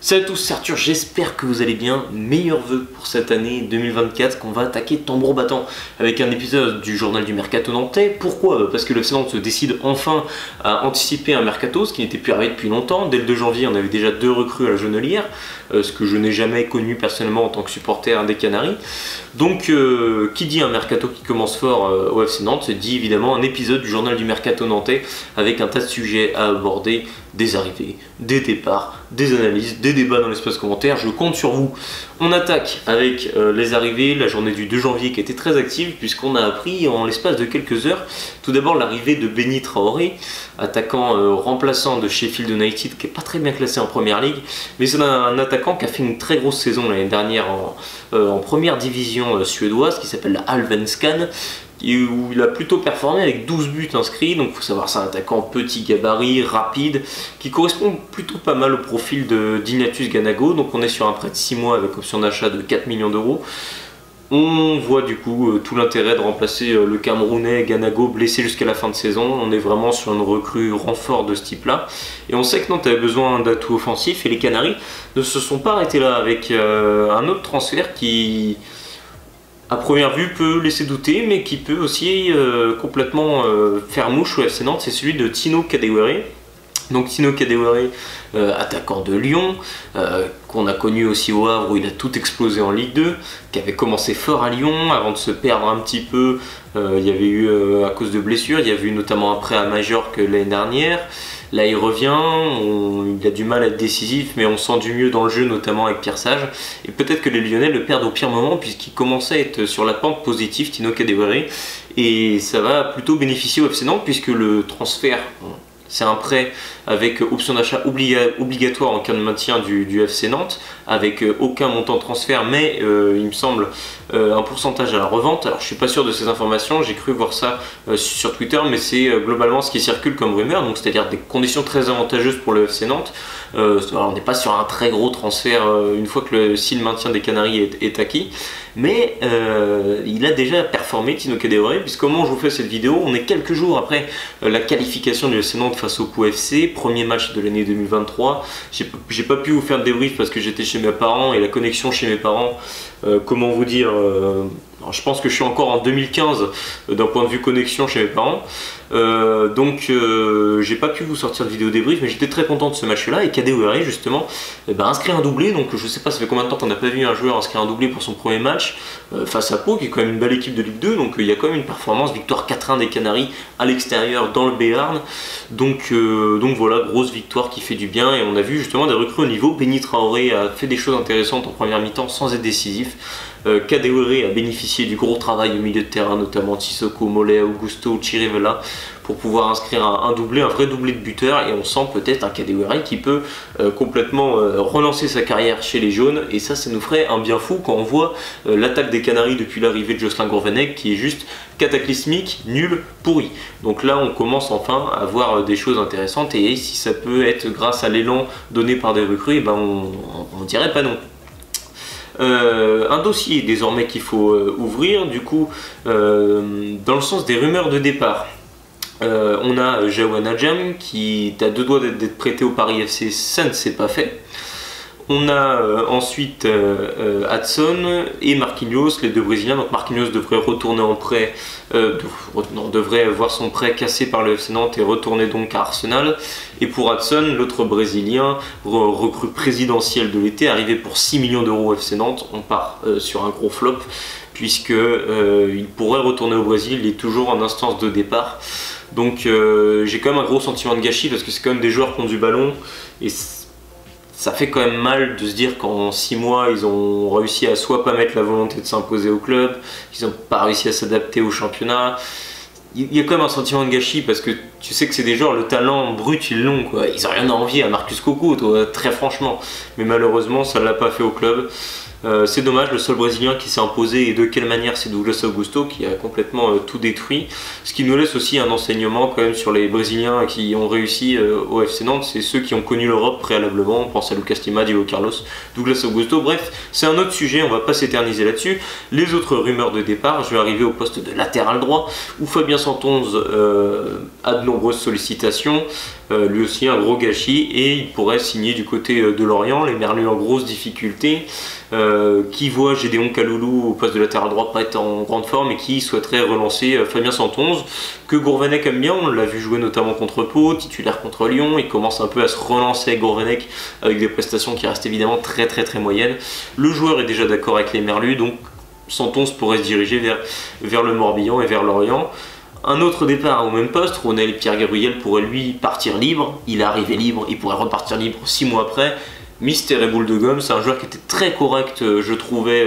Salut à tous, c'est Arthur, j'espère que vous allez bien. Meilleurs vœux pour cette année 2024 qu'on va attaquer tambour battant avec un épisode du journal du Mercato nantais. Pourquoi? Parce que le FC Nantes se décide enfin à anticiper un Mercato, ce qui n'était plus arrivé depuis longtemps. Dès le 2 janvier, on avait déjà 2 recrues à la Genelière, ce que je n'ai jamais connu personnellement en tant que supporter des Canaries. Donc, qui dit un Mercato qui commence fort au FC Nantes, se dit évidemment un épisode du journal du Mercato nantais avec un tas de sujets à aborder, des arrivées, des départs, des analyses, des débats dans l'espace commentaire. Je compte sur vous. On attaque avec les arrivées, la journée du 2 janvier qui était très active puisqu'on a appris en l'espace de quelques heures tout d'abord l'arrivée de Béni Traoré, attaquant remplaçant de Sheffield United qui n'est pas très bien classé en première ligue, mais c'est un attaquant qui a fait une très grosse saison l'année dernière en première division suédoise qui s'appelle la Allsvenskan, où il a plutôt performé avec 12 buts inscrits. Donc il faut savoir, c'est un attaquant petit gabarit, rapide, qui correspond plutôt pas mal au profil d'Ignatius Ganago. Donc on est sur un prêt de 6 mois avec option d'achat de 4 millions d'euros. On voit du coup tout l'intérêt de remplacer le Camerounais Ganago blessé jusqu'à la fin de saison. On est vraiment sur une recrue renfort de ce type là. Et on sait que Nantes avait besoin d'atouts offensifs et les Canaries ne se sont pas arrêtés là avec un autre transfert qui, à première vue, peut laisser douter, mais qui peut aussi complètement faire mouche au FC Nantes. C'est celui de Tino Kadewere. Donc Tino Kadewere, attaquant de Lyon, qu'on a connu aussi au Havre où il a tout explosé en Ligue 2, qui avait commencé fort à Lyon avant de se perdre un petit peu. Il y avait eu à cause de blessures, il y avait eu notamment un prêt à Majorque l'année dernière. Là il revient, il a du mal à être décisif, mais on sent du mieux dans le jeu, notamment avec Pierre Sage. Et peut-être que les Lyonnais le perdent au pire moment, puisqu'il commençait à être sur la pente positive, Tino Kadewere. Et ça va plutôt bénéficier au FC Nantes, puisque le transfert, c'est un prêt avec option d'achat obligatoire en cas de maintien du FC Nantes, avec aucun montant de transfert, mais il me semble un pourcentage à la revente. Alors je suis pas sûr de ces informations, j'ai cru voir ça sur Twitter, mais c'est globalement ce qui circule comme rumeur, donc c'est-à-dire des conditions très avantageuses pour le FC Nantes. Alors on n'est pas sur un très gros transfert une fois que si le maintien des Canaries est acquis, mais il a déjà performé, Tino Kadewere, puisque comment je vous fais cette vidéo, on est quelques jours après la qualification du FC Nantes face au Pau FC, premier match de l'année 2023. J'ai pas pu vous faire de débrief parce que j'étais chez mes parents et la connexion chez mes parents, comment vous dire, je pense que je suis encore en 2015 d'un point de vue connexion chez mes parents, donc j'ai pas pu vous sortir de vidéo débrief, mais j'étais très content de ce match là. Et Kadewere justement inscrit un doublé, donc je sais pas, ça fait combien de temps qu'on n'a pas vu un joueur inscrire un doublé pour son premier match face à Pau, qui est quand même une belle équipe de Ligue 2, donc il y a quand même une performance, victoire 4-1 des Canaries à l'extérieur dans le Béarn, donc voilà, grosse victoire qui fait du bien. Et on a vu justement des recrues au niveau. Béni Traoré a fait des choses intéressantes en première mi-temps sans être décisif. Kadewere a bénéficié du gros travail au milieu de terrain, notamment Sissoko, Mollet, Augusto, Chirivella, pour pouvoir inscrire un doublé, un vrai doublé de buteur. Et on sent peut-être un Kadewere qui peut complètement relancer sa carrière chez les jaunes, et ça nous ferait un bien fou quand on voit l'attaque des Canaries depuis l'arrivée de Jocelyn Gourvenec qui est juste cataclysmique, nul, pourri. Donc là on commence enfin à voir des choses intéressantes, et si ça peut être grâce à l'élan donné par des recrues, et ben on dirait pas non. Un dossier désormais qu'il faut ouvrir, du coup, dans le sens des rumeurs de départ. On a Jawan Adjam qui est à 2 doigts d'être prêté au Paris FC, ça ne s'est pas fait. On a ensuite Hudson et Marquinhos, les 2 Brésiliens. Donc Marquinhos devrait retourner en prêt, devrait voir son prêt cassé par le FC Nantes et retourner donc à Arsenal. Et pour Hudson, l'autre Brésilien, recrue présidentielle de l'été, arrivé pour 6 millions d'euros au FC Nantes, on part sur un gros flop, puisque il pourrait retourner au Brésil, il est toujours en instance de départ. Donc j'ai quand même un gros sentiment de gâchis, parce que c'est quand même des joueurs qui ont du ballon, et ça fait quand même mal de se dire qu'en 6 mois ils ont réussi à soit pas mettre la volonté de s'imposer au club, qu'ils n'ont pas réussi à s'adapter au championnat. Il y a quand même un sentiment de gâchis, parce que tu sais que c'est des joueurs, le talent brut ils l'ont, quoi. Ils n'ont rien à envier à Marcus Coco, très franchement, mais malheureusement ça ne l'a pas fait au club. C'est dommage, le seul Brésilien qui s'est imposé et de quelle manière, c'est Douglas Augusto qui a complètement tout détruit. Ce qui nous laisse aussi un enseignement quand même sur les Brésiliens qui ont réussi au FC Nantes, c'est ceux qui ont connu l'Europe préalablement. On pense à Lucas Lima, Diego Carlos, Douglas Augusto. Bref, c'est un autre sujet, on va pas s'éterniser là-dessus. Les autres rumeurs de départ, je vais arriver au poste de latéral droit où Fabien Santonze a de nombreuses sollicitations. Lui aussi un gros gâchis et il pourrait signer du côté de Lorient, les Merlus en grosse difficulté, qui voit Gédéon Kaloulou au poste de latéral droit pas être en grande forme et qui souhaiterait relancer Fabien Santonze, que Gourvenec aime bien, on l'a vu jouer notamment contre Pau, titulaire contre Lyon, il commence un peu à se relancer avec Gourvenec avec des prestations qui restent évidemment très moyennes. Le joueur est déjà d'accord avec les Merlus, donc Santonze pourrait se diriger vers le Morbihan et vers Lorient. Un autre départ au même poste, Ronel Pierre-Gabriel pourrait lui partir libre, il est arrivé libre, il pourrait repartir libre 6 mois après. Mystère et boule de gomme, c'est un joueur qui était très correct, je trouvais,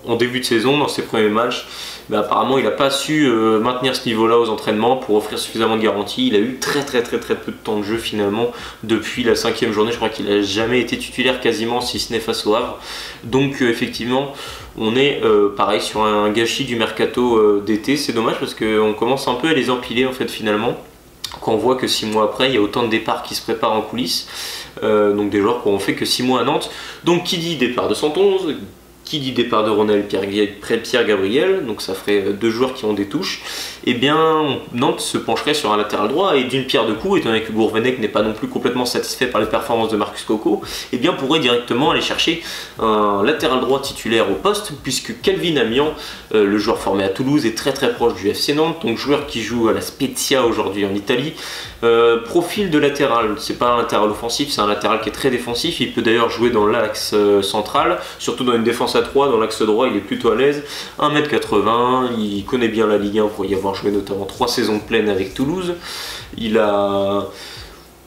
en début de saison, dans ses premiers matchs. Mais apparemment, il n'a pas su maintenir ce niveau-là aux entraînements pour offrir suffisamment de garanties. Il a eu très peu de temps de jeu finalement depuis la 5e journée. Je crois qu'il n'a jamais été titulaire quasiment, si ce n'est face au Havre. Donc effectivement, on est pareil sur un gâchis du mercato d'été. C'est dommage parce qu'on commence un peu à les empiler en fait finalement. Quand on voit que 6 mois après, il y a autant de départs qui se préparent en coulisses. Donc des joueurs qui n'ont fait que 6 mois à Nantes. Donc qui dit départ de Santonze, qui dit départ de Ronel Pierre-Gabriel, donc ça ferait 2 joueurs qui ont des touches, et bien Nantes se pencherait sur un latéral droit et d'une pierre deux coups, étant donné que Gourvenec n'est pas non plus complètement satisfait par les performances de Marcus Coco, et bien pourrait directement aller chercher un latéral droit titulaire au poste, puisque Kelvin Amian, le joueur formé à Toulouse, est très proche du FC Nantes, donc joueur qui joue à la Spezia aujourd'hui en Italie. Profil de latéral, c'est pas un latéral offensif, c'est un latéral qui est très défensif, il peut d'ailleurs jouer dans l'axe central, surtout dans une défense à 3, dans l'axe droit il est plutôt à l'aise, 1m80, il connaît bien la Ligue 1 pour y avoir joué notamment 3 saisons pleines avec Toulouse.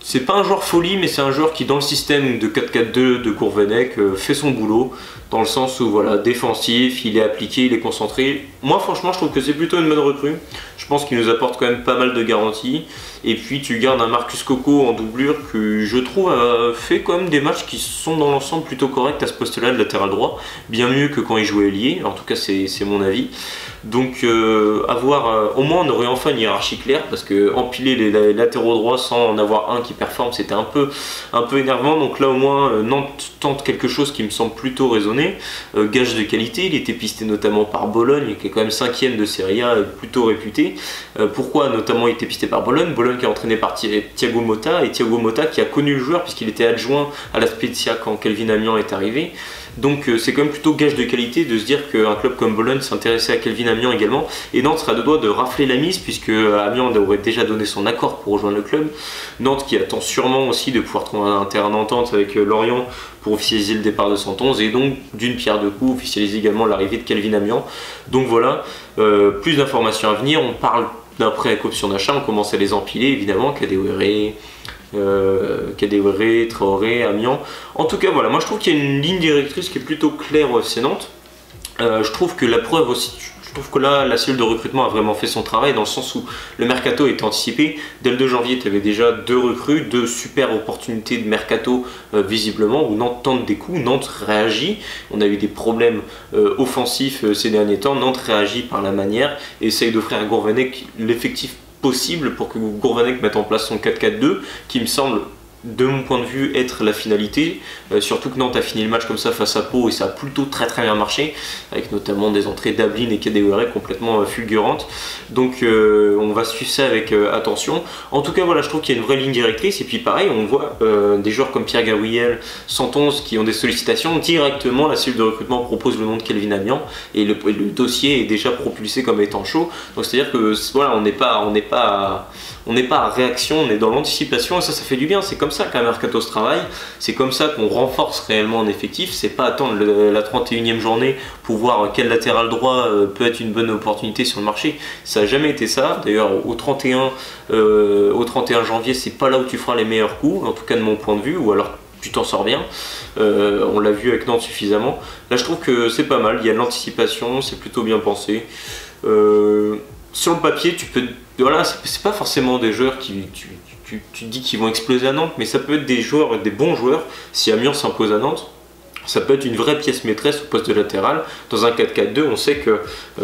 C'est pas un joueur folie, mais c'est un joueur qui, dans le système de 4-4-2 de Gourvenec, fait son boulot, dans le sens où, voilà, défensif, il est appliqué, il est concentré. Moi, franchement, je trouve que c'est plutôt une bonne recrue. Je pense qu'il nous apporte quand même pas mal de garanties. Et puis, tu gardes un Marcus Coco en doublure que je trouve a fait quand même des matchs qui sont dans l'ensemble plutôt corrects à ce poste-là de latéral droit. Bien mieux que quand il jouait ailier, en tout cas, c'est mon avis. Donc, au moins, on aurait enfin une hiérarchie claire, parce que empiler les latéraux droits sans en avoir un qui performe, c'était un peu énervant. Donc là, au moins, Nantes tente quelque chose qui me semble plutôt raisonné. Gage de qualité, il était pisté notamment par Bologne, qui est quand même 5e de Serie A, plutôt réputé. Pourquoi notamment il était pisté par Bologne qui est entraîné par Thiago Motta, et Thiago Motta qui a connu le joueur puisqu'il était adjoint à la Spezia quand Kelvin Amian est arrivé. Donc c'est quand même plutôt gage de qualité de se dire qu'un club comme Bologne s'intéressait à Kelvin Amian également, et Nantes sera de doigt de rafler la mise puisque Amian aurait déjà donné son accord pour rejoindre le club. Nantes qui attend sûrement aussi de pouvoir trouver un terrain d'entente avec Lorient pour officialiser le départ de Santonze, et donc d'une pierre deux coups officialiser également l'arrivée de Kelvin Amian. Donc voilà, plus d'informations à venir. On parle d'un prêt avec option d'achat, on commence à les empiler évidemment, Kadewere, Traoré, Amiens. En tout cas voilà, moi je trouve qu'il y a une ligne directrice qui est plutôt claire au FC Nantes. Je trouve que la preuve aussi, je trouve que là la cellule de recrutement a vraiment fait son travail, dans le sens où le mercato était anticipé. Dès le 2 janvier tu avais déjà 2 recrues, 2 super opportunités de mercato visiblement, où Nantes tente des coups, Nantes réagit. On a eu des problèmes offensifs ces derniers temps, Nantes réagit par la manière et essaye d'offrir à Gourvenec l'effectif possible pour que Gourvenec mette en place son 4-4-2, qui me semble, de mon point de vue, être la finalité. Surtout que Nantes a fini le match comme ça face à Pau et ça a plutôt très bien marché, avec notamment des entrées d'Ablin et Kadewere complètement fulgurantes. Donc on va suivre ça avec attention. En tout cas voilà, je trouve qu'il y a une vraie ligne directrice, et puis pareil, on voit des joueurs comme Pierre-Gabriel, Santonze qui ont des sollicitations. Directement la cellule de recrutement propose le nom de Kelvin Amian et le dossier est déjà propulsé comme étant chaud. Donc c'est à dire que voilà, on n'est pas à réaction, on est dans l'anticipation, et ça fait du bien. C'est comme ça qu'un mercato se travaille, c'est comme ça qu'on renforce réellement en effectif. C'est pas attendre la 31e journée pour voir quel latéral droit peut être une bonne opportunité sur le marché. Ça n'a jamais été ça. D'ailleurs au 31 janvier, c'est pas là où tu feras les meilleurs coups, en tout cas de mon point de vue, ou alors tu t'en sors bien. On l'a vu avec Nantes suffisamment. Là je trouve que c'est pas mal, il y a de l'anticipation, c'est plutôt bien pensé. Sur le papier, voilà, c'est pas forcément des joueurs qui tu dis qu'ils vont exploser à Nantes, mais ça peut être des bons joueurs si Amiens s'impose à Nantes. Ça peut être une vraie pièce maîtresse au poste de latéral. Dans un 4-4-2, on sait que,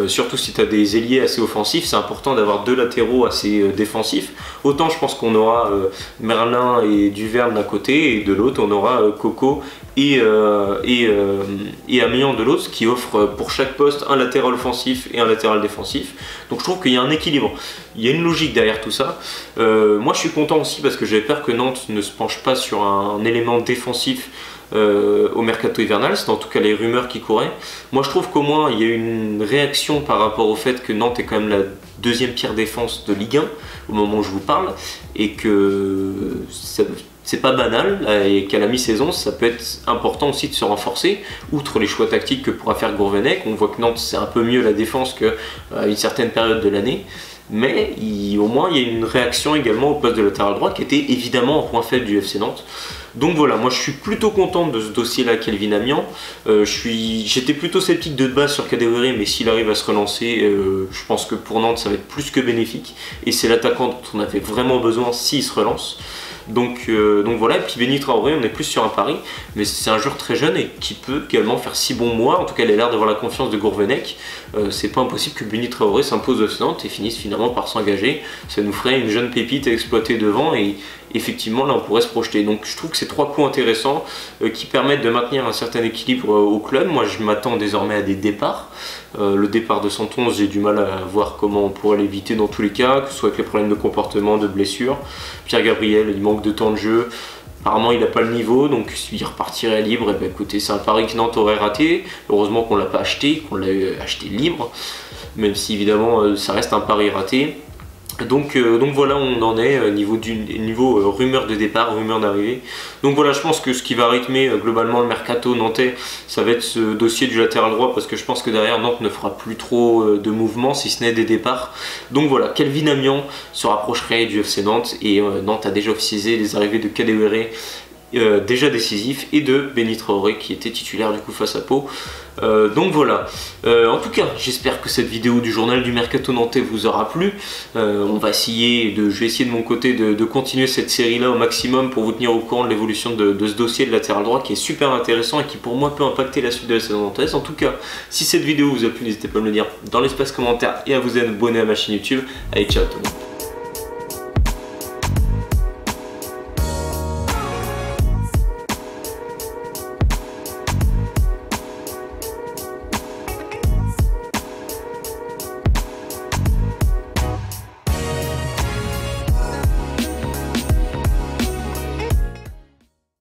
surtout si tu as des ailiers assez offensifs, c'est important d'avoir deux latéraux assez défensifs. Autant je pense qu'on aura Merlin et Duverne d'un côté, et de l'autre on aura Coco et Amélien de l'autre, qui offre pour chaque poste un latéral offensif et un latéral défensif. Donc je trouve qu'il y a un équilibre. Il y a une logique derrière tout ça. Moi je suis content aussi parce que j'avais peur que Nantes ne se penche pas sur un élément défensif au mercato hivernal, c'est en tout cas les rumeurs qui couraient. Moi je trouve qu'au moins il y a une réaction par rapport au fait que Nantes est quand même la deuxième pire défense de Ligue 1 au moment où je vous parle, et que c'est pas banal, et qu'à la mi-saison ça peut être important aussi de se renforcer, outre les choix tactiques que pourra faire Gourvenec. On voit que Nantes c'est un peu mieux la défense qu'à une certaine période de l'année, mais au moins il y a une réaction également au poste de latéral droit qui était évidemment un point faible du FC Nantes. Donc voilà, moi je suis plutôt content de ce dossier-là, Kelvin Amiant. J'étais plutôt sceptique de base sur Kadewere, mais s'il arrive à se relancer, je pense que pour Nantes ça va être plus que bénéfique. Et c'est l'attaquant dont on avait vraiment besoin s'il se relance. Donc voilà, et puis Béni Traoré, on est plus sur un pari, mais c'est un joueur très jeune et qui peut également faire 6 bons mois. En tout cas, il a l'air d'avoir la confiance de Gourvenec. C'est pas impossible que Béni Traoré s'impose au Nantes et finisse finalement par s'engager. Ça nous ferait une jeune pépite à exploiter devant, et effectivement là on pourrait se projeter. Donc je trouve que c'est 3 coups intéressants qui permettent de maintenir un certain équilibre au club. Moi je m'attends désormais à des départs. Le départ de 111, j'ai du mal à voir comment on pourrait l'éviter dans tous les cas, que ce soit avec les problèmes de comportement, de blessure. Pierre Gabriel, il manque de temps de jeu. Apparemment il n'a pas le niveau, donc s'il repartirait libre, et ben écoutez, c'est un pari que Nantes aurait raté. Heureusement qu'on ne l'a pas acheté, qu'on l'a acheté libre, même si évidemment ça reste un pari raté. Donc voilà où on en est niveau rumeur de départ, rumeur d'arrivée. Donc voilà, je pense que ce qui va rythmer globalement le mercato nantais, ça va être ce dossier du latéral droit, parce que je pense que derrière Nantes ne fera plus trop de mouvements, si ce n'est des départs. Donc voilà, Kelvin Amiant se rapprocherait du FC Nantes, et Nantes a déjà officialisé les arrivées de Kadewere, déjà décisif, et de Béni Traoré qui était titulaire du coup face à Pau. Donc voilà, en tout cas j'espère que cette vidéo du journal du mercato nantais vous aura plu. Je vais essayer de mon côté de continuer cette série là au maximum pour vous tenir au courant de l'évolution de ce dossier de latéral droit qui est super intéressant et qui pour moi peut impacter la suite de la saison nantaise. En tout cas, si cette vidéo vous a plu, n'hésitez pas à me le dire dans l'espace commentaire et à vous abonner à ma chaîne YouTube. Allez, ciao tout le monde.